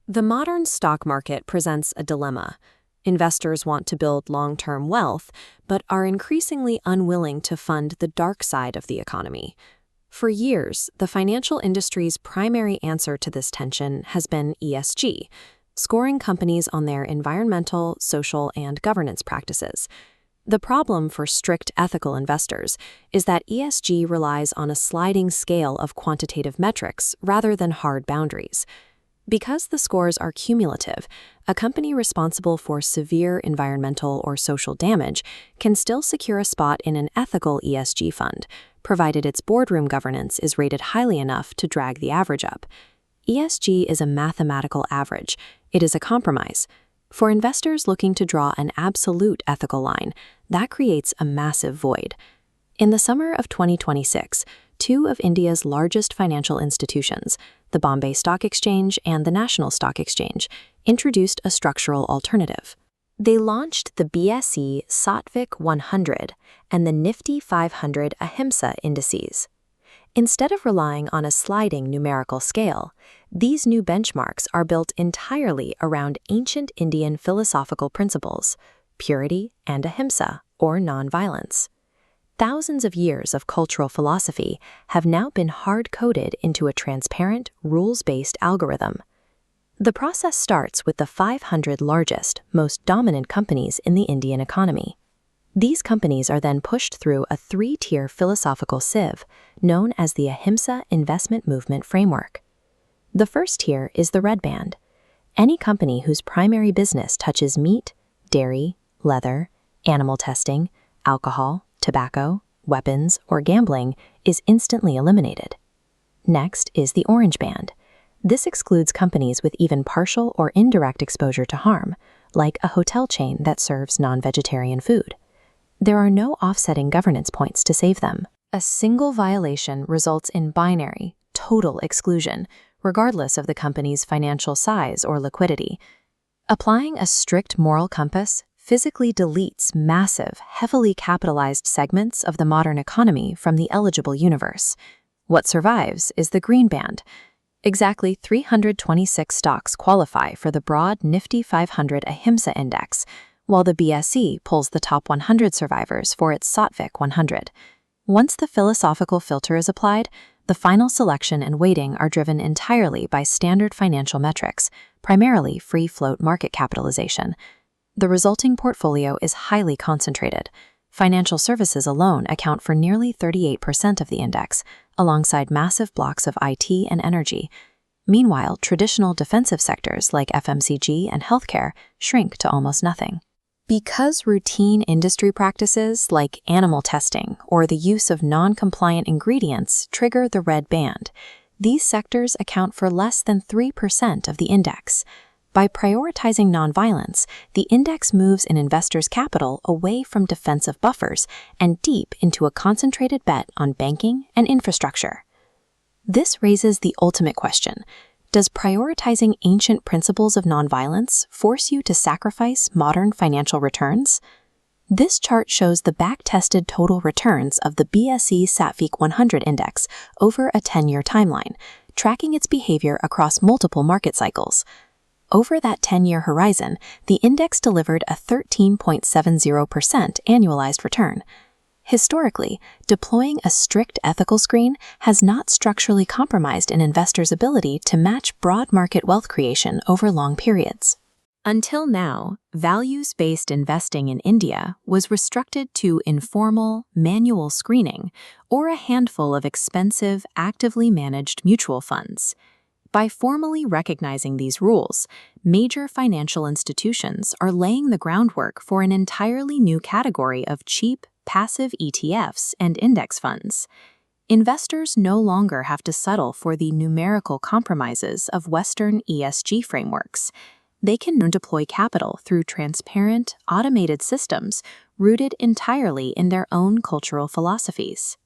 The modern stock market presents a dilemma. Investors want to build long-term wealth, but are increasingly unwilling to fund the dark side of the economy. For years, the financial industry's primary answer to this tension has been ESG, scoring companies on their environmental, social, and governance practices. The problem for strict ethical investors is that ESG relies on a sliding scale of quantitative metrics rather than hard boundaries. Because the scores are cumulative, a company responsible for severe environmental or social damage can still secure a spot in an ethical ESG fund, provided its boardroom governance is rated highly enough to drag the average up. ESG is a mathematical average. It is a compromise. For investors looking to draw an absolute ethical line, that creates a massive void. In the summer of 2026, two of India's largest financial institutions, the Bombay Stock Exchange and the National Stock Exchange, introduced a structural alternative. They launched the BSE Saatvik 100 and the Nifty500 Ahimsa Indices. Instead of relying on a sliding numerical scale, these new benchmarks are built entirely around ancient Indian philosophical principles, purity and ahimsa, or nonviolence. Thousands of years of cultural philosophy have now been hard-coded into a transparent, rules-based algorithm. The process starts with the 500 largest, most dominant companies in the Indian economy. These companies are then pushed through a three-tier philosophical sieve known as the Ahimsa Investment Movement Framework. The first tier is the red band. Any company whose primary business touches meat, dairy, leather, animal testing, alcohol, tobacco, weapons, or gambling is instantly eliminated. Next is the orange band. This excludes companies with even partial or indirect exposure to harm, like a hotel chain that serves non-vegetarian food. There are no offsetting governance points to save them. A single violation results in binary, total exclusion, regardless of the company's financial size or liquidity. Applying a strict moral compass physically deletes massive, heavily capitalized segments of the modern economy from the eligible universe. What survives is the green band. Exactly 326 stocks qualify for the broad Nifty500 Ahimsa Index, while the BSE pulls the top 100 survivors for its Saatvik 100. Once the philosophical filter is applied, the final selection and weighting are driven entirely by standard financial metrics, primarily free float market capitalization. The resulting portfolio is highly concentrated. Financial services alone account for nearly 38% of the index, alongside massive blocks of IT and energy. Meanwhile, traditional defensive sectors like FMCG and healthcare shrink to almost nothing. Because routine industry practices like animal testing or the use of non-compliant ingredients trigger the red band, these sectors account for less than 3% of the index. By prioritizing nonviolence, the index moves an investor's capital away from defensive buffers and deep into a concentrated bet on banking and infrastructure. This raises the ultimate question. Does prioritizing ancient principles of nonviolence force you to sacrifice modern financial returns? This chart shows the back-tested total returns of the BSE Saatvik 100 index over a 10-year timeline, tracking its behavior across multiple market cycles. Over that 10-year horizon, the index delivered a 13.70% annualized return. Historically, deploying a strict ethical screen has not structurally compromised an investor's ability to match broad market wealth creation over long periods. Until now, values-based investing in India was restricted to informal, manual screening or a handful of expensive, actively managed mutual funds. By formally recognizing these rules, major financial institutions are laying the groundwork for an entirely new category of cheap, passive ETFs and index funds. Investors no longer have to settle for the numerical compromises of Western ESG frameworks. They can deploy capital through transparent, automated systems rooted entirely in their own cultural philosophies.